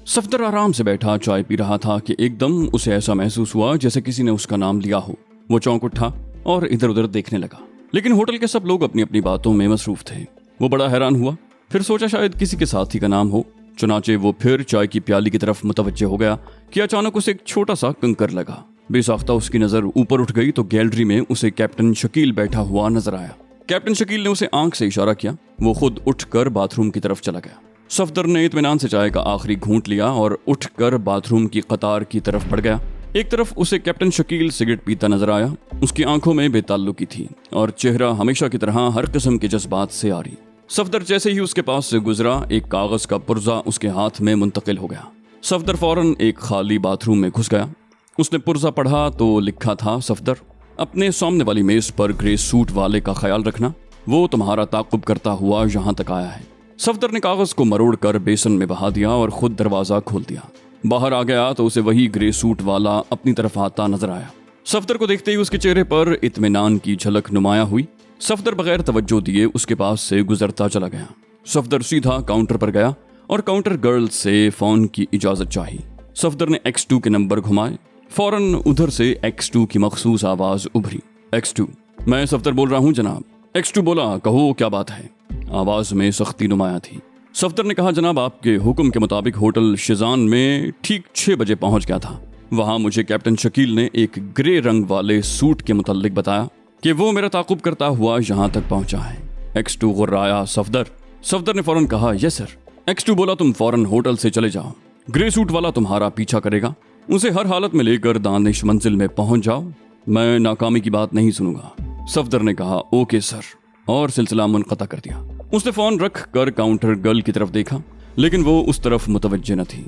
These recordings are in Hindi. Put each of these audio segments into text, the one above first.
सफदर आराम से बैठा चाय पी रहा था कि एकदम उसे ऐसा महसूस हुआ जैसे किसी ने उसका नाम लिया हो। वो चौंक उठा और इधर उधर देखने लगा, लेकिन होटल के सब लोग अपनी अपनी बातों में मसरूफ थे। वो बड़ा हैरान हुआ, फिर सोचा शायद किसी के साथी का नाम हो। चुनाचे वो फिर चाय की प्याली की तरफ मुतवज्जे हो गया कि अचानक उसे एक छोटा सा कंकर लगा। बेसाख्ता उसकी नजर ऊपर उठ गई तो गैलरी में उसे कैप्टन शकील बैठा हुआ नजर आया। कैप्टन शकील ने उसे आंख से इशारा किया। वो खुद उठकर बाथरूम की तरफ चला गया। सफदर ने इत्मीनान से चाय का आखिरी घूंट लिया और उठकर बाथरूम की कतार की तरफ बढ़ गया। एक तरफ उसे कैप्टन शकील सिगरेट पीता नजर आया। उसकी आंखों में बेताल्लुकी थी और चेहरा हमेशा की तरह हर किस्म के जज्बात से आ रही। सफदर जैसे ही उसके पास से गुजरा, एक कागज का पुर्जा उसके हाथ में मुंतकिल हो गया। सफदर फौरन एक खाली बाथरूम में घुस गया। उसने पुर्जा पढ़ा तो लिखा था, सफदर, अपने सामने वाली मेज पर ग्रे सूट वाले का ख्याल रखना, वो तुम्हारा ताकुब करता हुआ यहाँ तक आया है। सफदर ने कागज को मरोड़ कर बेसन में बहा दिया और खुद दरवाजा खोल दिया। बाहर आ गया तो उसे वही ग्रे सूट वाला अपनी तरफ आता नजर आया। सफदर को देखते ही उसके चेहरे पर इत्मीनान की झलक नुमाया हुई। सफदर बगैर तवज्जो दिए उसके पास से गुजरता चला गया। सफदर सीधा काउंटर पर गया और काउंटर गर्ल से फोन की इजाजत चाही। सफदर ने X2 के नंबर घुमाए। फौरन उधर से X2 की मखसूस आवाज उभरी। X2, मैं सफदर बोल रहा हूँ जनाब। X2 बोला, कहो क्या बात है। आवाज में सख्ती नुमाया थी। सफदर ने कहा, जनाब आपके हुक्म के मुताबिक होटल शिजान में ठीक 6 बजे पहुंच गया था। वहां मुझे कैप्टन शकील ने एक ग्रे रंग वाले सूट के मुतालिक बताया कि वो मेरा ताकुब करता हुआ यहां तक पहुंचा है। X2 गुर्राया, सफदर ने फौरन कहा, यस सर। X2 बोला, तुम फौरन होटल से चले जाओ, ग्रे सूट वाला तुम्हारा पीछा करेगा, उसे हर हालत में लेकर दानिश मंजिल में पहुंच जाओ, मैं नाकामी की बात नहीं सुनूंगा। सफदर ने कहा, ओके सर, और सिलसिला मुनक़ता कर दिया। उसने फोन रख कर काउंटर गर्ल की तरफ देखा, लेकिन वो उस तरफ मुतवज्जे न थी।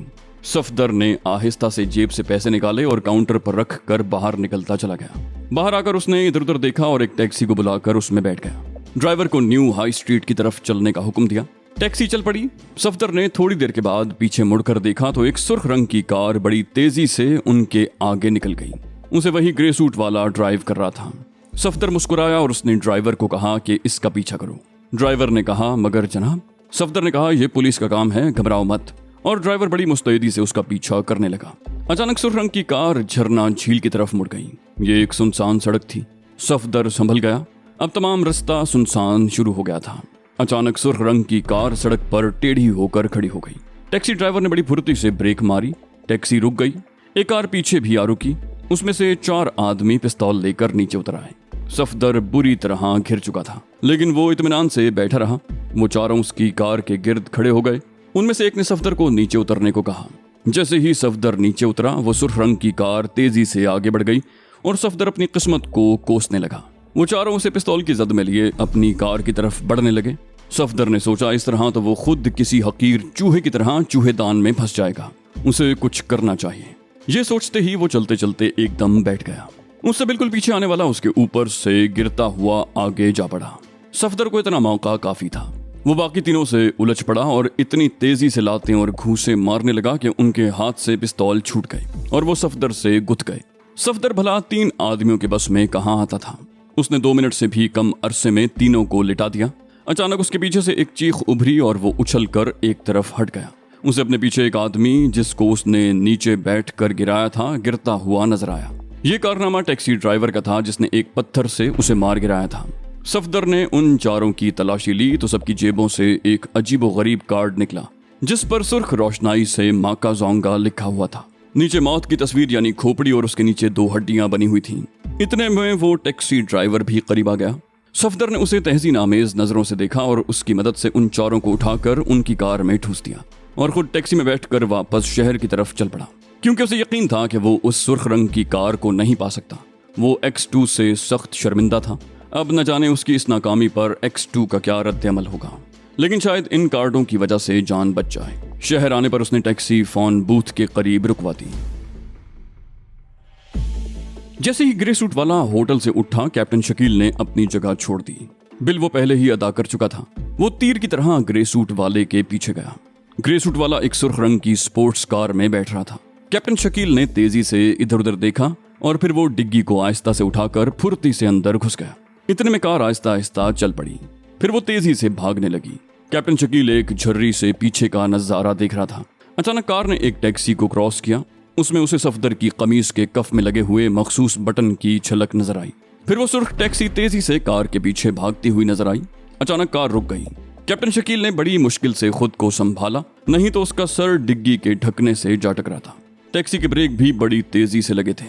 सफदर ने आहिस्ता से जेब से पैसे निकाले और काउंटर पर रख कर बाहर निकलता चला गया। बाहर आकर उसने इधर उधर देखा और एक टैक्सी को बुलाकर उसमें बैठ गया। ड्राइवर को न्यू हाई स्ट्रीट की तरफ चलने का हुक्म दिया। टैक्सी चल पड़ी। सफदर ने थोड़ी देर के बाद पीछे मुड़कर देखा तो एक सुर्ख रंग की कार बड़ी तेजी से उनके आगे निकल गई। उसे वही ग्रे सूट वाला ड्राइव कर रहा था। सफदर मुस्कुराया और उसने ड्राइवर को कहा कि इसका पीछा करो। ड्राइवर ने कहा, मगर जनाब। सफदर ने कहा, यह पुलिस का काम है, घबराओ मत। और ड्राइवर बड़ी मुस्तैदी से उसका पीछा करने लगा। अचानक सुर्ख रंग की कार झरना झील की तरफ मुड़ गई। ये एक सुनसान सड़क थी। सफदर संभल गया। अब तमाम रास्ता सुनसान शुरू हो गया था। अचानक सुर्ख रंग की कार सड़क पर टेढ़ी होकर खड़ी हो गई। टैक्सी ड्राइवर ने बड़ी फुर्ती से ब्रेक मारी। टैक्सी रुक गई। एक कार पीछे भी आ रुकी। उसमें से 4 आदमी पिस्तौल लेकर नीचे उतर आए। सफदर बुरी तरह घिर चुका था, लेकिन वो इत्मीनान से बैठा रहा। वो चारों उसकी कार के गिर्द खड़े हो गए। उनमें से एक ने सफदर को नीचे उतरने को कहा। जैसे ही सफदर नीचे उतरा, वो सुर्ख रंग की कार तेजी से आगे बढ़ गई और सफदर अपनी किस्मत को कोसने लगा। वो चारों उसे पिस्तौल की जद में लिए अपनी कार की तरफ बढ़ने लगे। सफदर ने सोचा, इस तरह तो वो खुद किसी हकीर चूहे की तरह चूहेदान में फंस जाएगा। उसे कुछ करना चाहिए। ये सोचते ही वो चलते चलते एकदम बैठ गया। उससे बिल्कुल पीछे आने वाला उसके ऊपर से गिरता हुआ आगे जा पड़ा। सफदर को इतना मौका काफी था। वो बाकी तीनों से उलझ पड़ा और इतनी तेजी से लाते और घूंसे मारने लगा कि उनके हाथ से पिस्तौल छूट गए और वो सफदर से गुथ गए। सफदर भला 3 आदमियों के बस में कहाँ आता था। उसने 2 मिनट से भी कम अरसे में तीनों को लिटा दिया। अचानक उसके पीछे से एक चीख उभरी और वो उछल कर एक तरफ हट गया। उसे अपने पीछे एक आदमी, जिसको उसने नीचे बैठ कर गिराया था, गिरता हुआ नजर आया। ये कारनामा टैक्सी ड्राइवर का था, जिसने एक पत्थर से उसे मार गिराया था। सफदर ने उन चारों की तलाशी ली तो सबकी जेबों से एक अजीबोगरीब कार्ड निकला, जिस पर सुर्ख रोशनाई से माका जोंगा लिखा हुआ था। नीचे मौत की तस्वीर यानी खोपड़ी और उसके नीचे 2 हड्डियां बनी हुई थीं। इतने में वो टैक्सी ड्राइवर भी करीब आ गया। सफदर ने उसे तहसीन आमेज नजरों से देखा और उसकी मदद से उन चारों को उठाकर उनकी कार में ठूस दिया और खुद टैक्सी में बैठकर वापस शहर की तरफ चल पड़ा, क्योंकि उसे यकीन था कि वो उस सुर्ख रंग की कार को नहीं पा सकता। वो X2 से सख्त शर्मिंदा था। अब न जाने उसकी इस नाकामी पर X2 का क्या रद्द-ए-अमल होगा, लेकिन शायद इन कार्डों की वजह से जान बच जाए। शहर आने पर उसने टैक्सी फोन बूथ के करीब रुकवा दी। जैसे ही ग्रे सूट वाला होटल से उठा, कैप्टन शकील ने अपनी जगह छोड़ दी। बिल वो पहले ही अदा कर चुका था। वो तीर की तरह ग्रे सूट वाले के पीछे गया। ग्रे सूट वाला एक सुर्ख रंग की स्पोर्ट्स कार में बैठ रहा था। कैप्टन शकील ने तेजी से इधर उधर देखा और फिर वो डिग्गी को आहिस्ता से उठाकर फुर्ती से अंदर घुस गया। इतने में कार आहिस्ता आहिस्ता चल पड़ी। फिर वो तेजी से भागने लगी। कैप्टन शकील एक झर्री से पीछे का नजारा देख रहा था। अचानक कार ने एक टैक्सी को क्रॉस किया। उसमें उसे सफदर की कमीज के कफ में लगे हुए मखसूस बटन की झलक नजर आई। फिर वो सुर्ख टैक्सी तेजी से कार के पीछे भागती हुई नजर आई। अचानक कार रुक गई। कैप्टन शकील ने बड़ी मुश्किल से खुद को संभाला, नहीं तो उसका सर डिग्गी के ढकने से जा टकरा था। टैक्सी के ब्रेक भी बड़ी तेजी से लगे थे।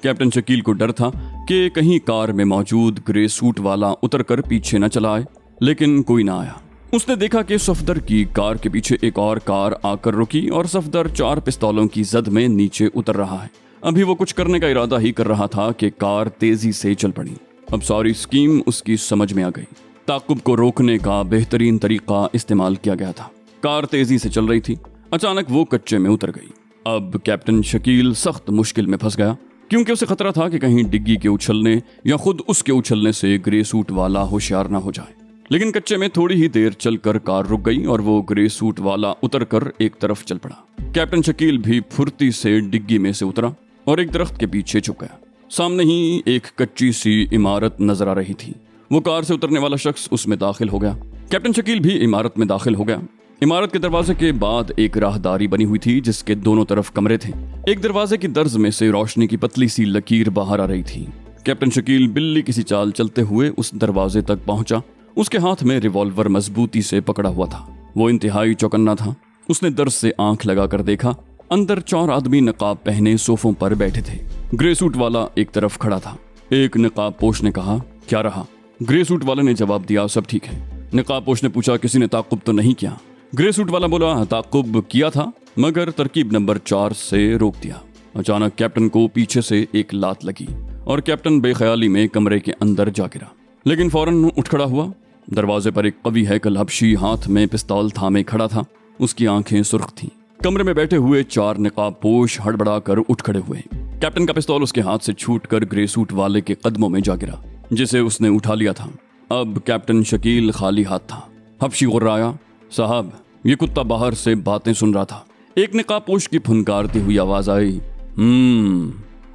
कैप्टन शकील को डर था कि कहीं कार में मौजूद ग्रे सूट वाला उतरकर पीछे न चला आए, लेकिन कोई ना आया। उसने देखा कि सफदर की कार के पीछे एक और कार आकर रुकी और सफदर 4 पिस्तौलों की जद में नीचे उतर रहा है। अभी वो कुछ करने का इरादा ही कर रहा था कि कार तेजी से चल पड़ी। अब सारी स्कीम उसकी समझ में आ गई। ताकुब को रोकने का बेहतरीन तरीका इस्तेमाल किया गया था। कार तेजी से चल रही थी। अचानक वो कच्चे में उतर गई। अब कैप्टन शकील सख्त मुश्किल में फंस गया, क्योंकि उसे खतरा था कि कहीं डिग्गी के उछलने या खुद उसके उछलने से ग्रे सूट वाला होशियार ना हो जाए। लेकिन कच्चे में थोड़ी ही देर चलकर कार रुक गई और वो ग्रे सूट वाला उतरकर एक तरफ चल पड़ा। कैप्टन शकील भी फुर्ती से डिग्गी में से उतरा और एक दरख्त के पीछे छुप गया। सामने ही एक कच्ची सी इमारत नजर आ रही थी। वो कार से उतरने वाला शख्स उसमें दाखिल हो गया। कैप्टन शकील भी इमारत में दाखिल हो गया। इमारत के दरवाजे के बाद एक राहदारी बनी हुई थी, जिसके दोनों तरफ कमरे थे। एक दरवाजे की दर्ज में से रोशनी की पतली सी लकीर बाहर आ रही थी। कैप्टन शकील बिल्ली किसी चाल चलते हुए उस दरवाजे तक पहुंचा। उसके हाथ में रिवॉल्वर मजबूती से पकड़ा हुआ था। वो इंतहाई चौकन्ना था। उसने दर्द से आंख लगाकर देखा। अंदर 4 आदमी नकाब पहने सोफों पर बैठे थे। ग्रे सूट वाला एक तरफ खड़ा था। एक नकाब पोश ने कहा, क्या रहा? ग्रे सूट वाले ने जवाब दिया, सब ठीक है। नकाब पोश ने पूछा, किसी ने ताकुब तो नहीं किया? ग्रे सूट वाला बोला, ताकुब किया था, मगर तरकीब नंबर 4 से रोक दिया। अचानक कैप्टन को पीछे से एक लात लगी और कैप्टन बेख्याली में कमरे के अंदर जा गिरा, लेकिन फौरन उठ खड़ा हुआ। दरवाजे पर एक कवी हैकल हबशी हाथ में पिस्तौल थामे खड़ा था। उसकी आंखें सुर्ख थीं। कमरे में बैठे हुए 4 नकाब पोश हड़बड़ा कर उठ खड़े हुए। कैप्टन का पिस्तौल उसके हाथ से छूटकर ग्रे सूट वाले के कदमों में जा गिरा, जिसे उसने उठा लिया था। अब कैप्टन शकील खाली हाथ था। हबशी गुर्राया, साहब, ये कुत्ता बाहर से बातें सुन रहा था। एक नकाबपोश की फुनकारती हुई आवाज आई।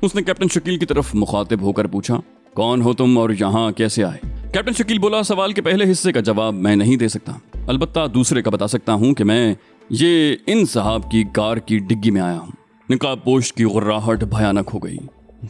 उसने कैप्टन शकील की तरफ मुखातिब होकर पूछा, कौन हो तुम और यहाँ कैसे आए? कैप्टन शकील बोला, सवाल के पहले हिस्से का जवाब मैं नहीं दे सकता, अलबत्ता दूसरे का बता सकता हूँ कि मैं ये इन साहब की कार की डिग्गी में आया हूँ। नकाबपोश की गुर्राहट भयानक हो गई।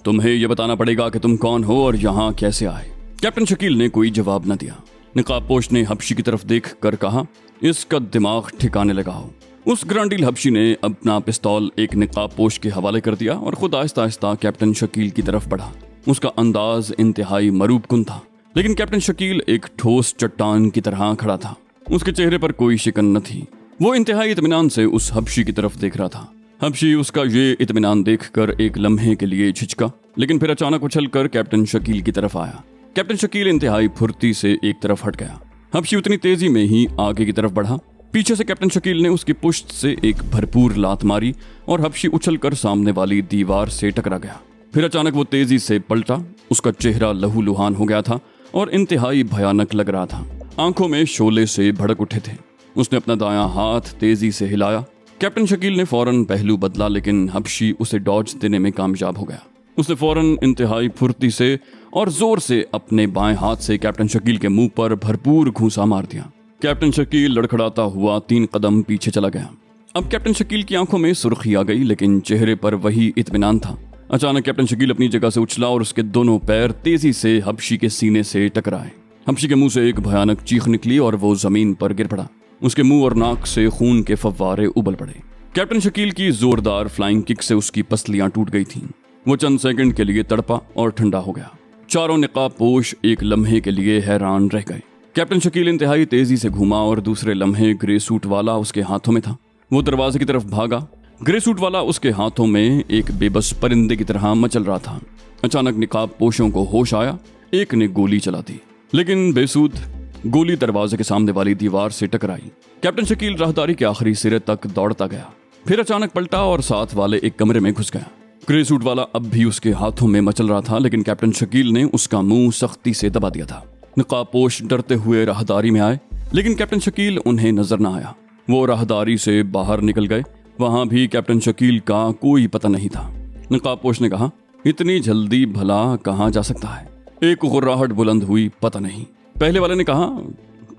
तुम्हें यह बताना पड़ेगा कि तुम कौन हो और यहाँ कैसे आए। कैप्टन शकील ने कोई जवाब न दिया। नकाबपोश ने हबशी की तरफ देख कर कहा, इसका दिमाग ठिकाने लगाओ। उस ग्रांडील हबशी ने अपना पिस्तौल एक नकाबपोश के हवाले कर दिया और खुद आहिस्ता आहिस्ता कैप्टन शकील की तरफ बढ़ा। उसका अंदाज इंतहाई मरूबकुन था, लेकिन कैप्टन शकील एक ठोस चट्टान की तरह खड़ा था। उसके चेहरे पर कोई शिकन न थी। वो इंतहाई इत्मीनान से उस हबशी की तरफ देख रहा था। हबशी उसका ये इत्मीनान देखकर एक लम्हे के लिए झिझका, लेकिन फिर अचानक उछलकर कैप्टन शकील की तरफ आया। कैप्टन शकील इंतहाई फुर्ती से एक तरफ हट गया। हबशी उतनी तेजी में ही आगे की तरफ बढ़ा। पीछे से कैप्टन शकील ने उसकी पुश्त से एक भरपूर लात मारी और हबशी उछलकर सामने वाली दीवार से टकरा गया। फिर अचानक वो तेजी से पलटा। उसका चेहरा लहूलुहान हो गया था और इंतहाई भयानक लग रहा था। आंखों में शोले से भड़क उठे थे। उसने अपना दायां हाथ तेजी से हिलाया। कैप्टन शकील ने फौरन पहलू बदला, लेकिन हबशी उसे डॉज देने में कामयाब हो गया। उसने फौरन इंतहाई फुर्ती से और जोर से अपने बाएं हाथ से कैप्टन शकील के मुंह पर भरपूर घूंसा मार दिया। कैप्टन शकील लड़खड़ाता हुआ 3 कदम पीछे चला गया। अब कैप्टन शकील की आंखों में सुर्खी आ गई, लेकिन चेहरे पर वही इत्मीनान था। अचानक कैप्टन शकील अपनी जगह से उछला और उसके दोनों पैर तेजी से हबशी के सीने से टकराए। हबशी के मुंह से एक भयानक चीख निकली और वो जमीन पर गिर पड़ा। उसके मुंह और नाक से खून के फव्वारे उबल पड़े। कैप्टन शकील की जोरदार फ्लाइंग किक से उसकी पसलियां टूट गई थीं। वो चंद सेकंड के लिए तड़पा और ठंडा हो गया। चारों नकाबपोश एक लम्हे के लिए हैरान रह गए। कैप्टन शकील इंतहाई तेजी से घूमा और दूसरे लम्हे ग्रे सूट वाला उसके हाथों में था। वो दरवाजे की तरफ भागा। ग्रे सूट वाला उसके हाथों में एक बेबस परिंदे की तरह मचल रहा था। अचानक नकाबपोशों को होश आया। एक ने गोली चला दी, लेकिन बेसूद। गोली दरवाजे के सामने वाली दीवार से टकराई। कैप्टन शकील राहदारी के आखिरी सिरे तक दौड़ता गया, फिर अचानक पलटा और साथ वाले एक कमरे में घुस गया। ग्रे सूट वाला अब भी उसके हाथों में मचल रहा था, लेकिन कैप्टन शकील ने उसका मुंह सख्ती से दबा दिया था। नकाबपोश डरते हुए राहदारी में आए, लेकिन कैप्टन शकील उन्हें नजर न आया। वो राहदारी से बाहर निकल गए। वहां भी कैप्टन शकील का कोई पता नहीं था। नकाबपोश ने कहा, इतनी जल्दी भला कहाँ जा सकता है? एक गुर्राहट बुलंद हुई, पता नहीं। पहले वाले ने कहा,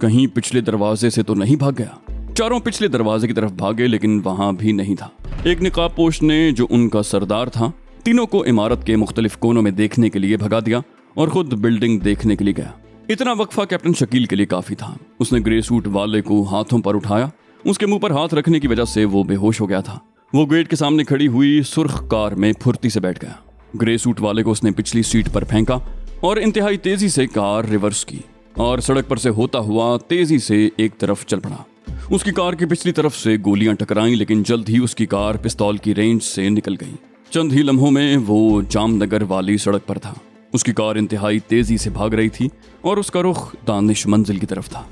कहीं पिछले दरवाजे से तो नहीं भाग गया? चारों पिछले दरवाजे की तरफ भागे, लेकिन वहां भी नहीं था। एक निकाबपोश ने, जो उनका सरदार था, तीनों को इमारत के मुख्तलिफ कोनों में देखने के लिए भगा दिया और खुद बिल्डिंग देखने के लिए गया। इतना वक्फा कैप्टन शकील के लिए काफी था। उसने ग्रे सूट वाले को हाथों पर उठाया। उसके मुंह पर हाथ रखने की वजह से वो बेहोश हो गया था। वो गेट के सामने खड़ी हुई सुर्ख कार में फुर्ती से बैठ गया। ग्रे सूट वाले को उसने पिछली सीट पर फेंका और इंतहाई तेजी से कार रिवर्स की और सड़क पर से होता हुआ तेजी से एक तरफ चल पड़ा। उसकी कार की पिछली तरफ से गोलियां टकराईं, लेकिन जल्द ही उसकी कार पिस्तौल की रेंज से निकल गई। चंद ही लम्हों में वो जामनगर वाली सड़क पर था। उसकी कार इंतहाई तेजी से भाग रही थी और उसका रुख दानिश मंजिल की तरफ था।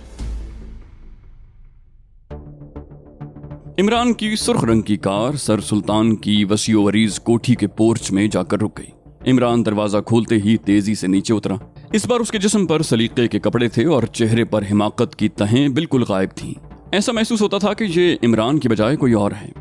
इमरान की सुर्ख रंग की कार सर सुल्तान की वसीओ-अरीज कोठी के पोर्च में जाकर रुक गई। इमरान दरवाजा खोलते ही तेजी से नीचे उतरा। इस बार उसके जिस्म पर सलीके के कपड़े थे और चेहरे पर हिमाकत की तहें बिल्कुल गायब थीं। ऐसा महसूस होता था कि ये इमरान की बजाय कोई और है।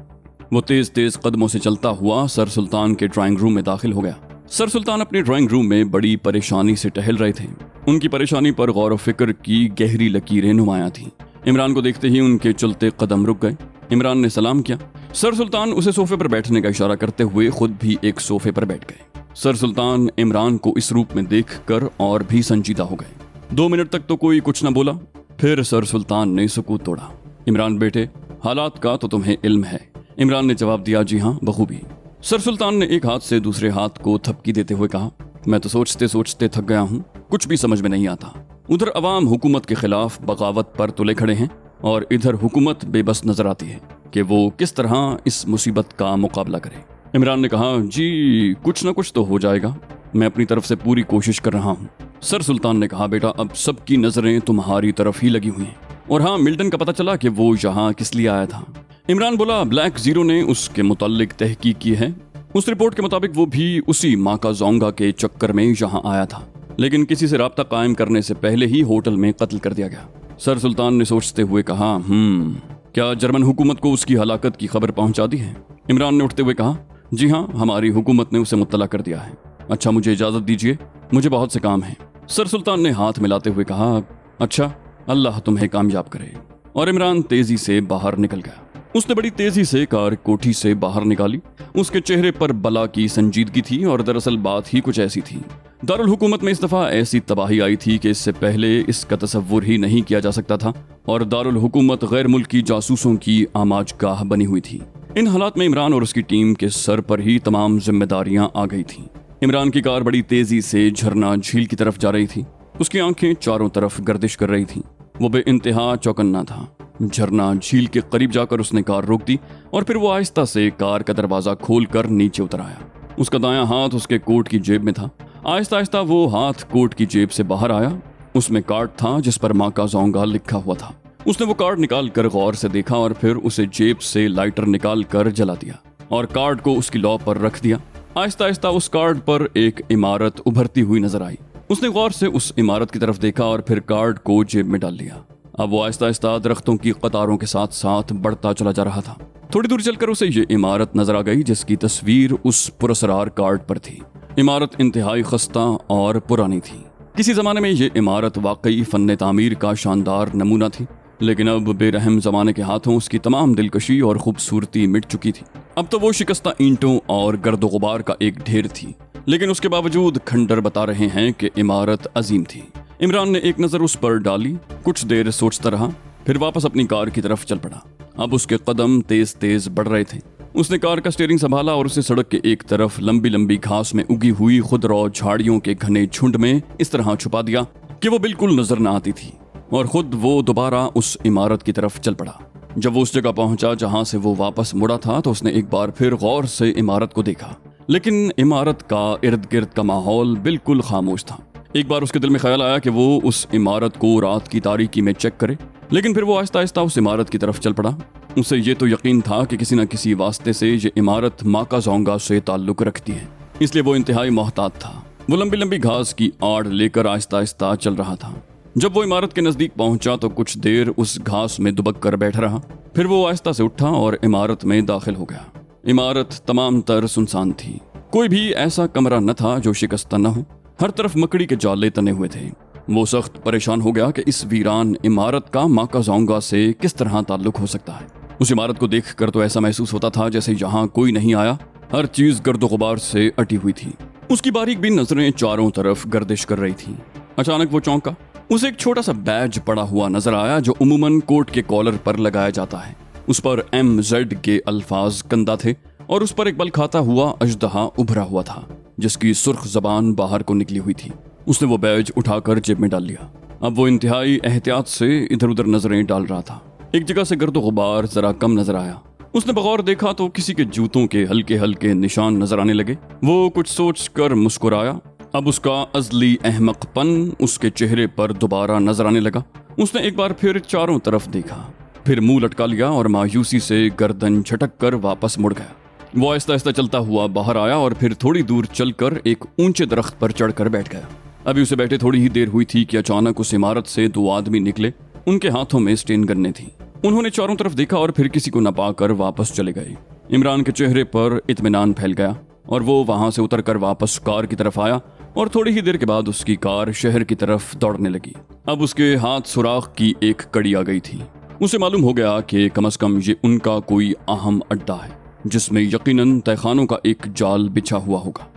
वो तेज तेज कदमों से चलता हुआ सर सुल्तान के ड्राइंग रूम में दाखिल हो गया। सर सुल्तान अपने ड्राइंग रूम में बड़ी परेशानी से टहल रहे थे। उनकी परेशानी पर गौर व फिक्र की गहरी लकीरें नुमायां थीं। इमरान को देखते ही उनके चलते कदम रुक गए। इमरान ने सलाम किया। सर सुल्तान उसे सोफे पर बैठने का इशारा करते हुए खुद भी एक सोफे पर बैठ गए। सर सुल्तान इमरान को इस रूप में देखकर और भी संजीदा हो गए। 2 मिनट तक तो कोई कुछ न बोला। फिर सर सुल्तान ने सुकूत तोड़ा। इमरान बेटे, हालात का तो तुम्हें इल्म है। इमरान ने जवाब दिया, जी हाँ, बखूबी। सर सुल्तान ने एक हाथ से दूसरे हाथ को थपकी देते हुए कहा, मैं तो सोचते सोचते थक गया हूँ, कुछ भी समझ में नहीं आता। उधर अवाम हुकूमत के खिलाफ बगावत पर तुले खड़े हैं और इधर हुकूमत बेबस नजर आती है कि वो किस तरह इस मुसीबत का मुकाबला करे। इमरान ने कहा, जी कुछ न कुछ तो हो जाएगा, मैं अपनी तरफ से पूरी कोशिश कर रहा हूँ। सर सुल्तान ने कहा, बेटा अब सबकी नजरें तुम्हारी तरफ ही लगी हुई हैं। और हाँ, मिल्टन का पता चला कि वो यहाँ किस लिए आया था। इमरान बोला, ब्लैक जीरो ने उसके मुताल्लिक तहकीक की है। उस रिपोर्ट के मुताबिक वो भी उसी माका जोंगा के चक्कर में यहाँ आया था, लेकिन किसी से राब्ता कायम करने से पहले ही होटल में कत्ल कर दिया गया। सर सुल्तान ने सोचते हुए कहा, क्या जर्मन हुकूमत को उसकी हलाकत की खबर पहुंचा दी है? इमरान ने उठते हुए कहा, जी हाँ, हमारी हुकूमत ने उसे मुत्तला कर दिया है। अच्छा, मुझे इजाजत दीजिए, मुझे बहुत से काम है। सर सुल्तान ने हाथ मिलाते हुए कहा, अच्छा, अल्लाह तुम्हें कामयाब करे। और इमरान तेजी से बाहर निकल गया। उसने बड़ी तेजी से कार कोठी से बाहर निकाली। उसके चेहरे पर बला की संजीदगी थी और दरअसल बात ही कुछ ऐसी थी। दारुल हुकूमत में इस दफा ऐसी तबाही आई थी कि इससे पहले इसका तसव्वुर ही नहीं किया जा सकता था और दारुल हुकूमत गैर मुल्की जासूसों की आमाजगाह बनी हुई थी। इन हालात में इमरान और उसकी टीम के सर पर ही तमाम जिम्मेदारियां आ गई थीं। इमरान की कार बड़ी तेजी से झरना झील की तरफ जा रही थी। उसकी आंखें चारों तरफ गर्दिश कर रही थीं। वो बेइंतहा चौकन्ना था। झरना झील के करीब जाकर उसने कार रोक दी और फिर वो आहिस्ता से कार का दरवाजा खोलकर नीचे उतर आया। उसका दायां हाथ उसके कोट की जेब में था। आहिस्ता आहिस्ता वो हाथ कोट की जेब से बाहर आया। उसमें कार्ड था जिस पर माका जोंगा लिखा हुआ था। उसने वो कार्ड निकाल कर गौर से देखा और फिर उसे जेब से लाइटर निकाल कर जला दिया और कार्ड को उसकी लौ पर रख दिया। आहिस्ता आहिस्ता उस कार्ड पर एक इमारत उभरती हुई नजर आई। उसने गौर से उस इमारत की तरफ देखा और फिर कार्ड को जेब में डाल लिया। अब वो आहिस्ता आहिस्ता दरख्तों की कतारों के साथ साथ बढ़ता चला जा रहा था। थोड़ी दूर चलकर उसे ये इमारत नजर आ गई जिसकी तस्वीर उस पुरस्कार कार्ड पर थी। इमारत इंतहाई खस्ता और पुरानी थी। किसी जमाने में ये इमारत वाकई फन्ने तामीर का शानदार नमूना थी, लेकिन अब बेरहम जमाने के हाथों उसकी तमाम दिलकशी और खूबसूरती मिट चुकी थी। अब तो वो शिकस्ता ईंटों और गर्दो गुबार का एक ढेर थी, लेकिन उसके बावजूद खंडर बता रहे हैं कि इमारत अजीम थी। इमरान ने एक नजर उस पर डाली, कुछ देर सोचता रहा, फिर वापस अपनी कार की तरफ चल पड़ा। अब उसके कदम तेज तेज बढ़ रहे थे। उसने कार का स्टीयरिंग संभाला और उसे सड़क के एक तरफ लंबी लंबी घास में उगी हुई खुदरौ झाड़ियों के घने झुंड में इस तरह छुपा दिया कि वो बिल्कुल नजर न आती थी और खुद वो दोबारा उस इमारत की तरफ चल पड़ा। जब वो उस जगह पहुंचा जहां से वो वापस मुड़ा था तो उसने एक बार फिर गौर से इमारत को देखा, लेकिन इमारत का इर्द गिर्द का माहौल बिल्कुल खामोश था। एक बार उसके दिल में ख्याल आया कि वो उस इमारत को रात की तारीकी में चेक करे, लेकिन फिर वो आहिस्ता आहिस्ता उस इमारत की तरफ चल पड़ा। उसे ये तो यकीन था कि किसी न किसी वास्ते से ये इमारत माका जोंगा से ताल्लुक रखती है, इसलिए वो इंतहाई मोहतात था। वो लंबी लंबी घास की आड़ लेकर आहिस्ता आहिस्ता चल रहा था। जब वो इमारत के नजदीक पहुंचा तो कुछ देर उस घास में दुबक कर बैठा रहा, फिर वो आहिस्ता से उठा और इमारत में दाखिल हो गया। इमारत तमाम तर सुनसान थी। कोई भी ऐसा कमरा न था जो शिकस्ता न हो। हर तरफ मकड़ी के जाले तने हुए थे। वो सख्त परेशान हो गया कि इस वीरान इमारत का माकाज़ोंगा से किस तरह ताल्लुक हो सकता है। उस इमारत को देखकर तो ऐसा महसूस होता था जैसे यहाँ कोई नहीं आया, हर चीज गर्दो गुबार से अटी हुई थी। उसकी बारीक भी नजरें चारों तरफ गर्दिश कर रही थीं। अचानक वो चौंका। उसे एक छोटा सा बैज पड़ा हुआ नजर आया जो उमूमन कोट के कॉलर पर लगाया जाता है। उस पर MZ के अल्फाज कंदा थे और उस पर एक बल खाता हुआ अजदहा उभरा हुआ था जिसकी सुर्ख जबान बाहर को निकली हुई थी। उसने वो बैज उठाकर जेब में डाल लिया। अब वो इंतहाई एहतियात से इधर उधर नजरें डाल रहा था। एक जगह से गर्दो गुबार जरा कम नजर आया। उसने बगौर देखा तो किसी के जूतों के हल्के हल्के निशान नजर आने लगे। वो कुछ सोच कर मुस्कुराया। अब उसका अजली अहमकपन उसके चेहरे पर दोबारा नजर आने लगा। उसने एक बार फिर चारों तरफ देखा, फिर मुंह लटका लिया और मायूसी से गर्दन झटक कर वापस मुड़ गया। वो आहिस्ता आहिस्ता चलता हुआ बाहर आया और फिर थोड़ी दूर चलकर एक ऊंचे दरख्त पर चढ़कर बैठ गया। अभी उसे बैठे थोड़ी ही देर हुई थी कि अचानक उस इमारत से 2 आदमी निकले। उनके हाथों में स्टेन गन्ने थी। उन्होंने चारों तरफ देखा और फिर किसी को न पाकर वापस चले गए। इमरान के चेहरे पर इत्मीनान फैल गया और वो वहां से उतरकर वापस कार की तरफ आया और थोड़ी ही देर के बाद उसकी कार शहर की तरफ दौड़ने लगी। अब उसके हाथ सुराख की एक कड़ी आ गई थी। उसे मालूम हो गया कि कम से कम ये उनका कोई अहम अड्डा है जिसमें यकीनन तहखानों का एक जाल बिछा हुआ होगा।